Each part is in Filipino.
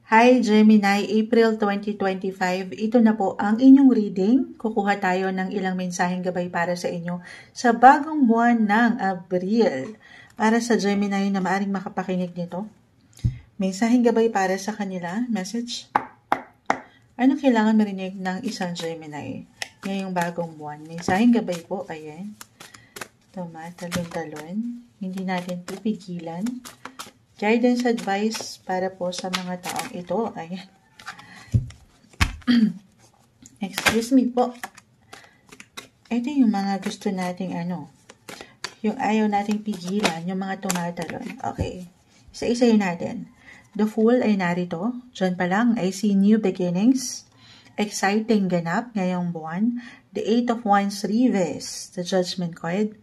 Hi Gemini, April 2025. Ito na po ang inyong reading. Kukuha tayo ng ilang mensaheng gabay para sa inyo sa bagong buwan ng Abril. Para sa Gemini na maaring makapakinig nito. Mensaheng gabay para sa kanila. Message. Ano kailangan marinig ng isang Gemini ngayong bagong buwan? Mensaheng gabay po, ayan. Tumatalon-talon. Hindi natin pipigilan. Guidance advice para po sa mga taong ito. Ayan. Excuse me po. Ito yung mga gusto nating yung ayaw nating pigilan, yung mga tumatalon. Okay. Isa-isayin natin. The Fool ay narito. Diyan pa lang, I see new beginnings. Exciting ganap ngayong buwan. The Eight of Wands reverse. The Judgment card.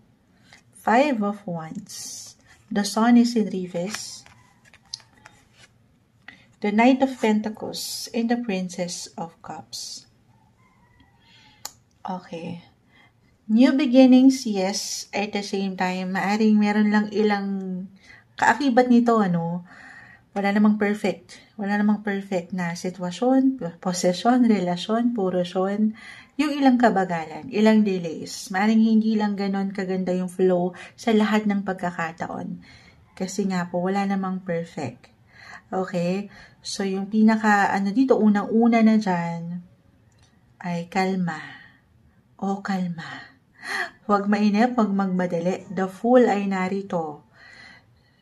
Five of Wands. The Sun is in reverse. The Knight of Pentacles and the Princess of Cups. Okay. New beginnings, yes. At the same time, maaring meron lang ilang kaakibat nito, Wala namang perfect. Wala namang perfect na sitwasyon, posesyon, relasyon, purosyon. Yung ilang kabagalan, ilang delays. Maaring hindi lang ganon kaganda yung flow sa lahat ng pagkakataon. Kasi nga po, wala namang perfect. Okay? So, yung pinaka, dito, unang-una na dyan, ay kalma. O kalma. Huwag mainip, huwag magmadali. The Fool ay narito.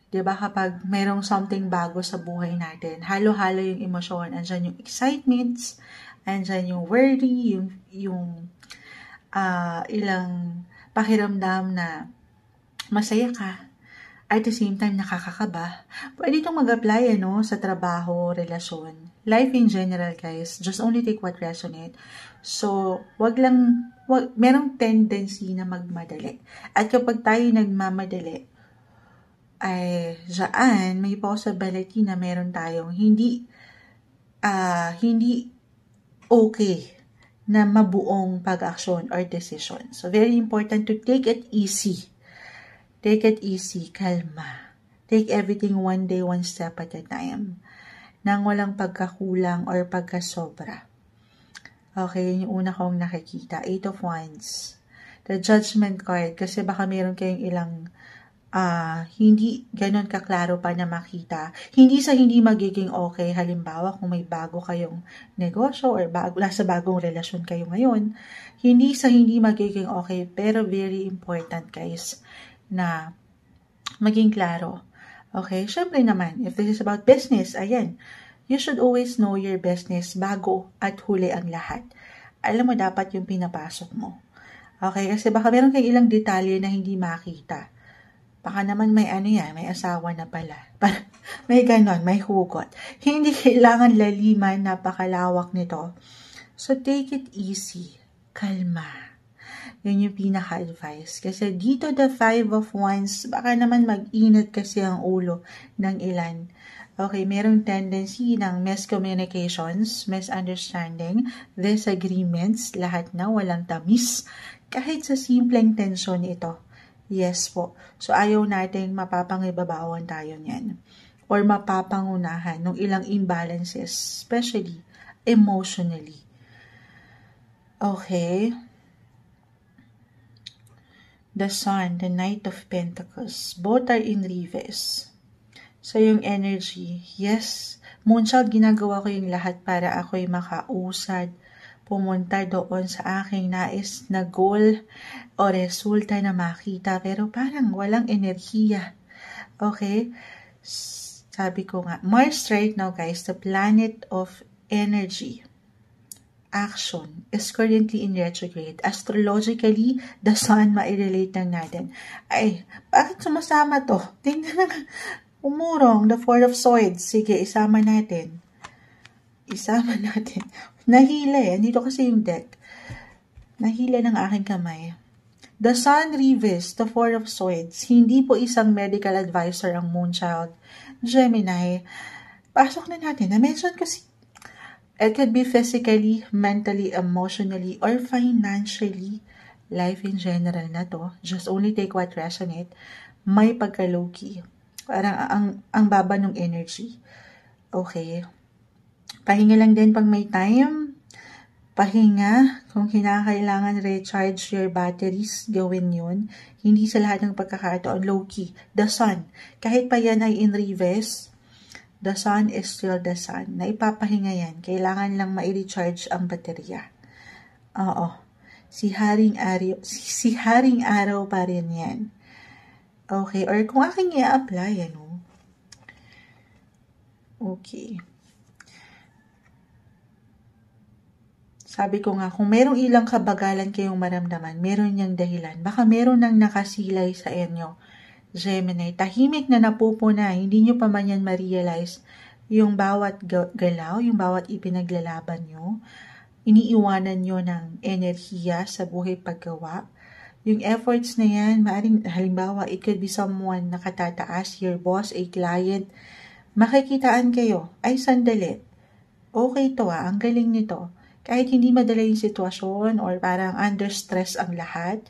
Diba kapag mayroong something bago sa buhay natin, halo-halo yung emosyon. Andyan yung excitements, andyan yung worry, yung ilang pakiramdam na masaya ka. At the same time, nakakakaba. Pwede itong mag-apply, sa trabaho, relasyon. Life in general, guys. Just only take what resonate. So, merong tendency na magmadali. At kapag tayo nagmamadali, ay dyan, may possibility na meron tayong hindi okay na mabuong pag-aksyon or decision. So, very important to take it easy. Take it easy, kalma. Take everything one day, one step at a time. Nang walang pagkakulang or pagkasobra. Okay, yun yung una kong nakikita. Eight of Wands. The Judgment card. Kasi baka meron kayong ilang hindi ganon kaklaro pa na makita. Hindi sa hindi magiging okay. Halimbawa, kung may bago kayong negosyo or nasa bagong relasyon kayo ngayon, hindi sa hindi magiging okay. Pero very important, guys, na maging klaro. Okay? Syempre naman, if this is about business, ayan, you should always know your business bago at huli ang lahat. Alam mo dapat yung pinapasok mo. Okay? Kasi baka meron kayong ilang detalye na hindi makita. Baka naman may may asawa na pala. May ganon, may hugot. Hindi kailangan laliman, napakalawak nito. So, take it easy. Kalma. Yun yung pinaka-advice. Kasi dito the Five of Wands, baka naman mag-init kasi ang ulo ng ilan. Okay, merong tendency ng miscommunications, misunderstanding, disagreements, lahat na walang tamis. Kahit sa simpleng tensyon ito. Yes po. So, ayaw nating mapapangibabawan tayo niyan. Or mapapangunahan ng ilang imbalances, especially emotionally. Okay. The Sun, the Knight of Pentacles, both are in reverse. So, yung energy, yes, Moonchild, ginagawa ko yung lahat para ako'y makausad, pumunta doon sa aking nais na goal o resulta na makita, pero parang walang enerhiya. Okay? Sabi ko nga, Mars right now, guys, the planet of energy, action, is currently in retrograde. Astrologically, the Sun, mairelate lang natin. Ay, bakit sumasama to? Tingnan na, umurong, the Four of Swords. Sige, isama natin. Isama natin. Nahila Andito kasi yung deck. Nahila ng aking kamay. The Sun reverse, the Four of Swords. Hindi po isang medical advisor ang Moonchild. Gemini, pasok na natin. Na-mention kasi it could be physically, mentally, emotionally, or financially. Life in general na to. Just only take what resonate. May pagka-low-key. Parang ang baba ng energy. Okay. Pahinga lang din pag may time. Pahinga, kung kinakailangan recharge your batteries, gawin yun. Hindi sa lahat ng pagkakataon, low-key. The sun, kahit pa yan ay in reverse, the sun is still the sun. Naipapahinga yan. Kailangan lang ma-recharge ang baterya. Oo. Si Haring Araw pa rin yan. Okay, or kung aking i-apply, ano? Okay. Sabi ko nga, kung merong ilang kabagalan kayong maramdaman, meron niyang dahilan. Baka meron nang nakasilay sa inyo. Gemini, tahimik na napupuna, hindi nyo pa man yan ma-realize yung bawat galaw, yung bawat ipinaglalaban nyo, iniiwanan nyo ng enerhiya sa buhay paggawa. Yung efforts na yan, maaaring, halimbawa, it could be someone na katataas, your boss, a client, makikitaan kayo, ay sandali. Okay to ang galing nito. Kahit hindi madala yung sitwasyon or parang under stress ang lahat,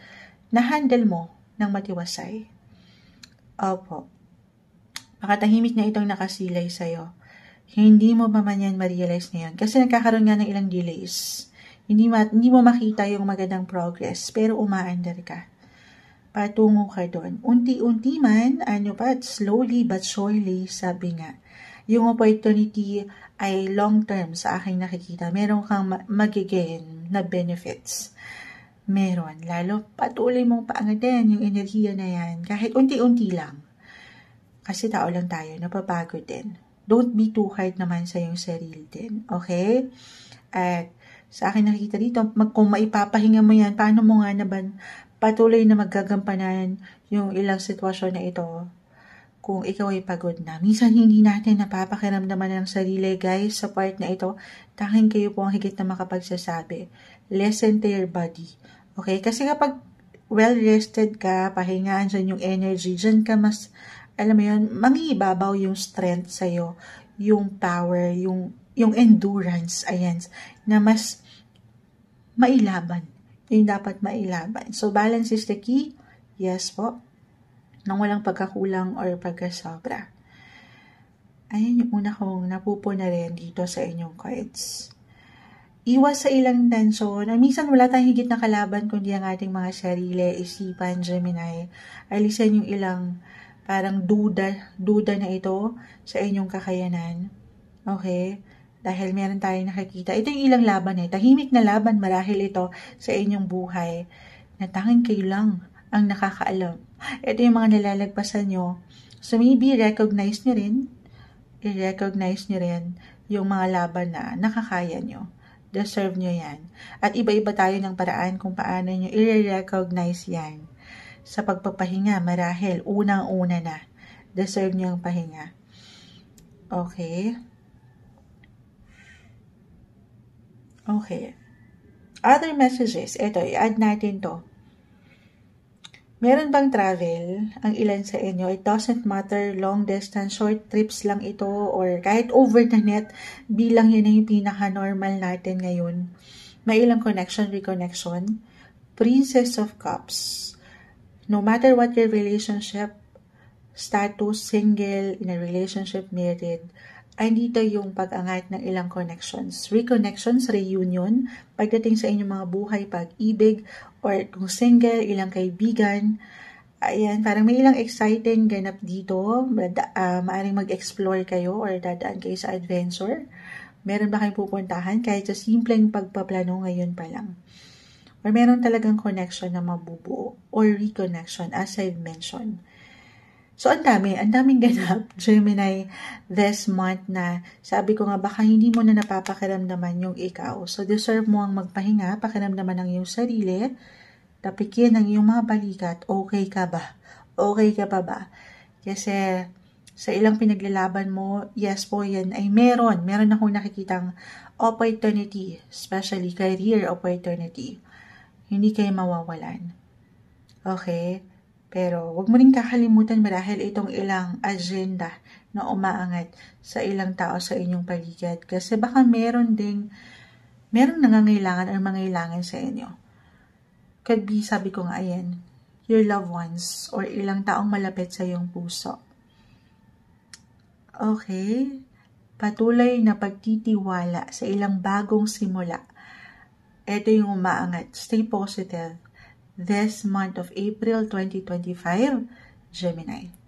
na-handle mo ng matiwasay. Opo. Makatahimik na itong nakasilay sa'yo. Hindi mo pa man yan ma-realize ngayon. Kasi nagkakaroon nga ng ilang delays. Hindi mo makita yung magandang progress, pero umaandar ka. Patungo ka doon. Unti-unti man, slowly but surely, sabi nga, yung opportunity ay long-term sa aking nakikita. Meron kang magigain na benefits. Meron. Lalo, patuloy mong paangatin yung enerhiya na yan. Kahit unti-unti lang. Kasi tao lang tayo, napapagod din. Don't be too hard naman sa yung sarili din. Okay? At sa akin nakikita dito, kung maipapahinga mo yan, paano mo nga naman patuloy na maggagampanan yung ilang sitwasyon na ito kung ikaw ay pagod na. Minsan hindi natin napapakiramdaman ng sarili, guys, sa part na ito. Tanging kayo po ang higit na makapagsasabi. Listen to your body. Okay? Kasi kapag well-rested ka, pahingaan dyan yung energy, dyan ka mas, alam mo yun, mangibabaw yung strength sa'yo, yung power, yung endurance, ayan, na mas mailaban. Yung dapat mailaban. So, balance is the key. Yes po. Nang walang pagkakulang or pagkasobra. Ayan yung una kong napupuna rin dito sa inyong cards. Iwas sa ilang tensyon. Minsan wala tayong higit na kalaban kundi ang ating mga sarili, isipan, Gemini. Alisan yung ilang parang duda na ito sa inyong kakayanan. Okay? Dahil meron tayong nakikita. Ito yung ilang laban tahimik na laban marahil ito sa inyong buhay na tanging kayo lang ang nakakaalam. Ito yung mga nalalagpasan nyo. So maybe i-recognize nyo rin yung mga laban na nakakaya nyo. Deserve nyo yan. At iba-iba tayo ng paraan kung paano nyo i-recognize yan. Sa pagpapahinga, marahil, unang-una na. Deserve nyo ang pahinga. Okay. Okay. Other messages. Ito, i-add natin to. Meron bang travel ang ilan sa inyo? It doesn't matter, long distance, short trips lang ito, or kahit over the net, bilang yun yung pinaka-normal natin ngayon. May ilang connection, reconnection. Princess of Cups. No matter what your relationship, status, single, in a relationship, married, ay dito yung pag-angat ng ilang connections. Reconnections, reunion, pagdating sa inyong mga buhay, pag-ibig, or kung single, ilang kaibigan. Ayan, parang may ilang exciting ganap dito. Maaring mag-explore kayo or dadaan kayo sa adventure. Meron ba kayong pupuntahan kahit sa simpleng pagpaplano ngayon pa lang? Or meron talagang connection na mabubuo or reconnection as I've mentioned. So, ang daming ganap, Gemini, this month na sabi ko nga baka hindi mo na napapakiramdaman yung ikaw. So, deserve mo ang magpahinga, pakiramdaman ng iyong sarili, tapikin ang iyong mga balikat, okay ka ba? Okay ka pa ba? Kasi sa ilang pinaglalaban mo, yes po yan ay meron akong nakikitang opportunity, especially career opportunity. Hindi kayo mawawalan. Okay? Pero wag mo rin kakalimutan marahil itong ilang agenda na umaangat sa ilang tao sa inyong paligid. Kasi baka merong nangangailangan or mangailangan sa inyo. Could be, sabi ko nga, ayan, your loved ones or ilang taong malapit sa iyong puso. Okay? patuloy na pagtitiwala sa ilang bagong simula. Ito yung umaangat. Stay positive. This month of April 2025, Gemini.